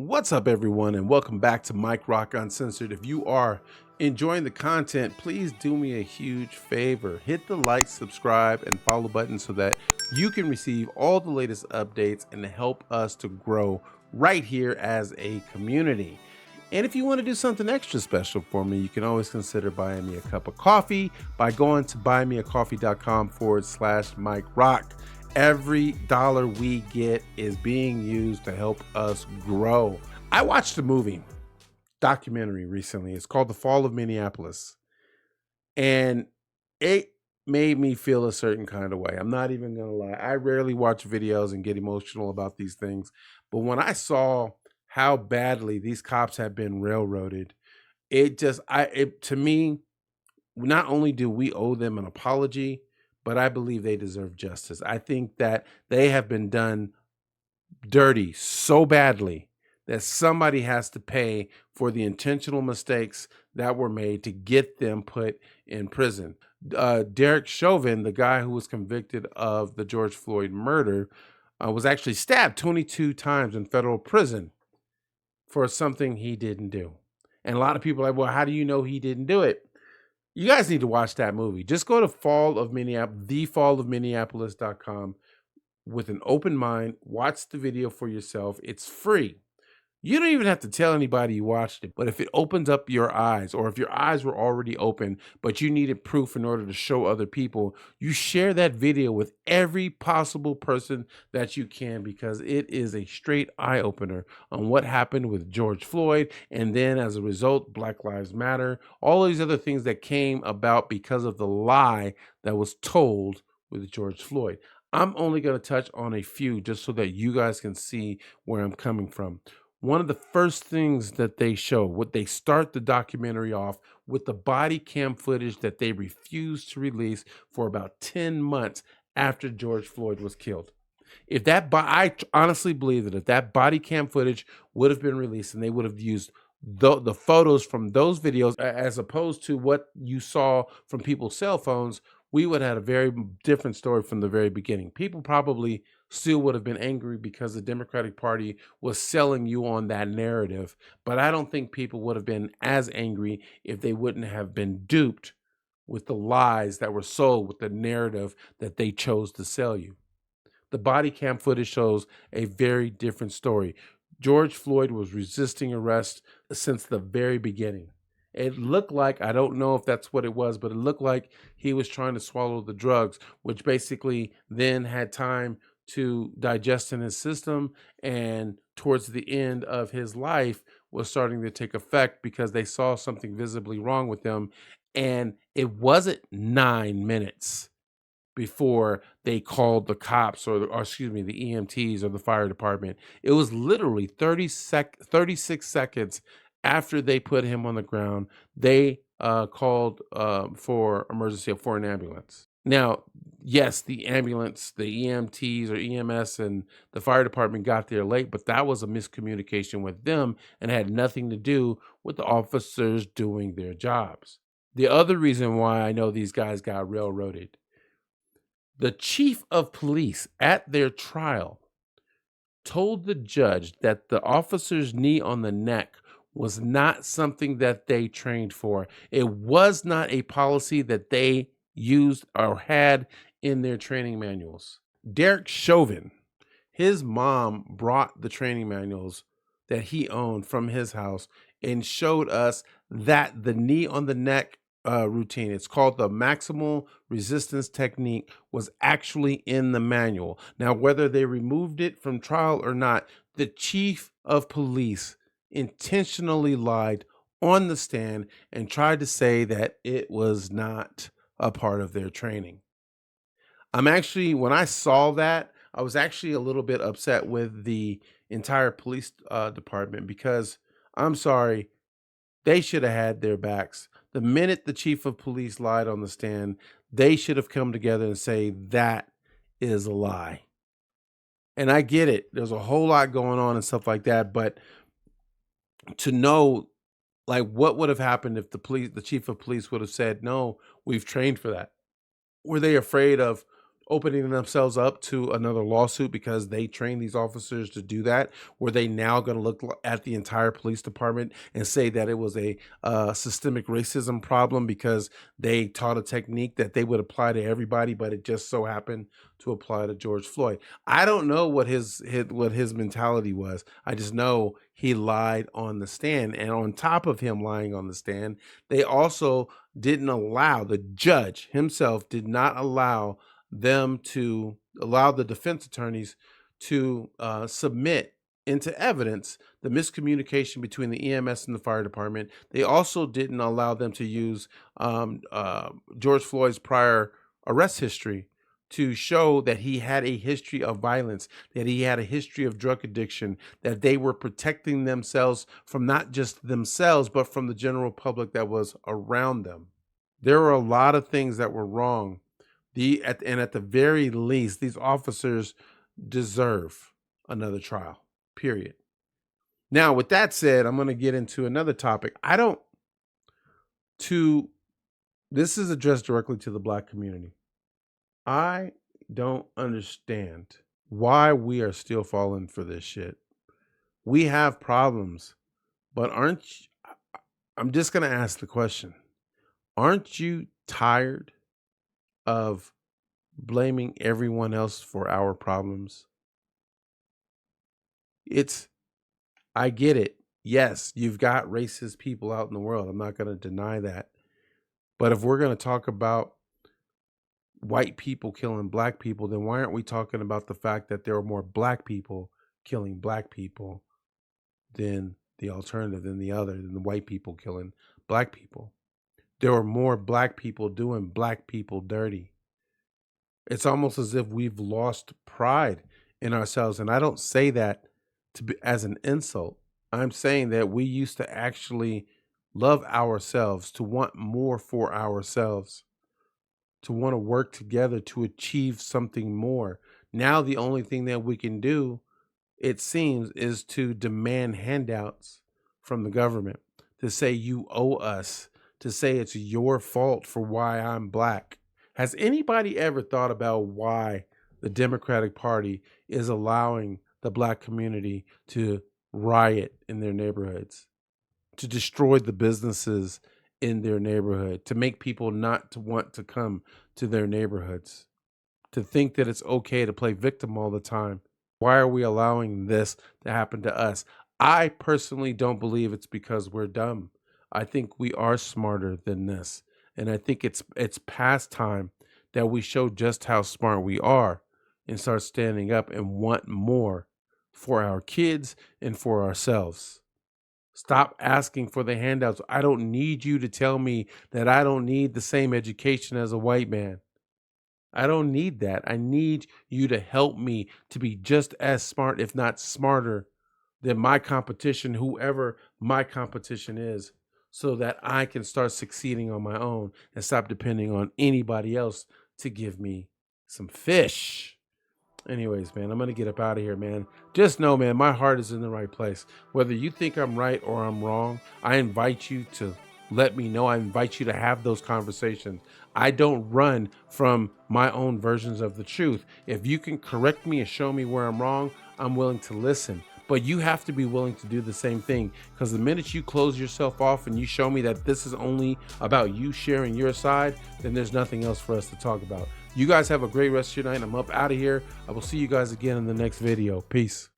What's up, everyone, and welcome back to Mike Rock Uncensored. If you are enjoying the content, please do me a huge favor. Hit the like, subscribe, and follow button so that you can receive all the latest updates and help us to grow right here as a community. And if you want to do something extra special for me, you can always consider buying me a cup of coffee by going to buymeacoffee.com/Mike Rock. Every dollar we get is being used to help us grow. I watched a documentary recently. It's called The Fall of Minneapolis. And it made me feel a certain kind of way. I'm not even going to lie. I rarely watch videos and get emotional about these things. But when I saw how badly these cops have been railroaded, to me, not only do we owe them an apology, but I believe they deserve justice. I think that they have been done dirty so badly that somebody has to pay for the intentional mistakes that were made to get them put in prison. Derek Chauvin, the guy who was convicted of the George Floyd murder, was actually stabbed 22 times in federal prison for something he didn't do. And a lot of people are like, well, how do you know he didn't do it? You guys need to watch that movie. Just go to thefallofminneapolis.com with an open mind. Watch the video for yourself. It's free. You don't even have to tell anybody you watched it. But if it opens up your eyes, or if your eyes were already open, but you needed proof in order to show other people, you share that video with every possible person that you can, because it is a straight eye opener on what happened with George Floyd. And then as a result, Black Lives Matter, all these other things that came about because of the lie that was told with George Floyd. I'm only going to touch on a few just so that you guys can see where I'm coming from. One of the first things that they show, what they start the documentary off with, the body cam footage that they refused to release for about 10 months after George Floyd was killed. I honestly believe that if that body cam footage would have been released and they would have used the photos from those videos as opposed to what you saw from people's cell phones, we would have had a very different story from the very beginning. People probably still would have been angry because the Democratic Party was selling you on that narrative. But I don't think people would have been as angry if they wouldn't have been duped with the lies that were sold with the narrative that they chose to sell you. The body cam footage shows a very different story. George Floyd was resisting arrest since the very beginning. It looked like, I don't know if that's what it was, but it looked like he was trying to swallow the drugs, which basically then had time to digest in his system, and towards the end of his life was starting to take effect because they saw something visibly wrong with him. And it wasn't 9 minutes before they called the cops or excuse me, the EMTs or the fire department. It was literally 36 seconds after they put him on the ground, they called for an ambulance. Now, yes, the ambulance, the EMTs or EMS and the fire department got there late, but that was a miscommunication with them and had nothing to do with the officers doing their jobs. The other reason why I know these guys got railroaded, the chief of police at their trial told the judge that the officer's knee on the neck was not something that they trained for. It was not a policy that they used or had in their training manuals. Derek Chauvin, his mom brought the training manuals that he owned from his house and showed us that the knee on the neck routine, it's called the maximal resistance technique, was actually in the manual. Now, whether they removed it from trial or not, the chief of police intentionally lied on the stand and tried to say that it was not a part of their training. When I saw that, I was actually a little bit upset with the entire police department, because I'm sorry, they should have had their backs. The minute the chief of police lied on the stand, they should have come together and say that is a lie. And I get it. There's a whole lot going on and stuff like that, but to know, like, what would have happened if the chief of police would have said, "No, we've trained for that." Were they afraid of, opening themselves up to another lawsuit because they train these officers to do that? Were they now going to look at the entire police department and say that it was a systemic racism problem because they taught a technique that they would apply to everybody, but it just so happened to apply to George Floyd? I don't know what his mentality was. I just know he lied on the stand, and on top of him lying on the stand, they also didn't allow, the judge himself did not allow the defense attorneys to submit into evidence the miscommunication between the EMS and the fire department. They also didn't allow them to use George Floyd's prior arrest history to show that he had a history of violence, that he had a history of drug addiction, that they were protecting themselves from not just themselves, but from the general public that was around them. There were a lot of things that were wrong. At the very least, these officers deserve another trial, period. Now, with that said, I'm going to get into another topic. This is addressed directly to the Black community. I don't understand why we are still falling for this shit. We have problems, but I'm just going to ask the question. Aren't you tired of blaming everyone else for our problems? I get it. Yes, you've got racist people out in the world. I'm not going to deny that. But if we're going to talk about white people killing Black people, then why aren't we talking about the fact that there are more Black people killing Black people than the alternative, than the white people killing Black people? There are more Black people doing Black people dirty. It's almost as if we've lost pride in ourselves. And I don't say that as an insult. I'm saying that we used to actually love ourselves, to want more for ourselves, to want to work together to achieve something more. Now the only thing that we can do, it seems, is to demand handouts from the government, to say you owe us, to say it's your fault for why I'm Black. Has anybody ever thought about why the Democratic Party is allowing the Black community to riot in their neighborhoods, to destroy the businesses in their neighborhood, to make people not to want to come to their neighborhoods, to think that it's okay to play victim all the time? Why are we allowing this to happen to us? I personally don't believe it's because we're dumb. I think we are smarter than this. And I think it's past time that we show just how smart we are and start standing up and want more for our kids and for ourselves. Stop asking for the handouts. I don't need you to tell me that I don't need the same education as a white man. I don't need that. I need you to help me to be just as smart, if not smarter, than my competition, whoever my competition is, so that I can start succeeding on my own and stop depending on anybody else to give me some fish. Anyways, man, I'm going to get up out of here, man. Just know, man, my heart is in the right place. Whether you think I'm right or I'm wrong, I invite you to let me know. I invite you to have those conversations. I don't run from my own versions of the truth. If you can correct me and show me where I'm wrong, I'm willing to listen. But you have to be willing to do the same thing, because the minute you close yourself off and you show me that this is only about you sharing your side, then there's nothing else for us to talk about. You guys have a great rest of your night. I'm up out of here. I will see you guys again in the next video. Peace.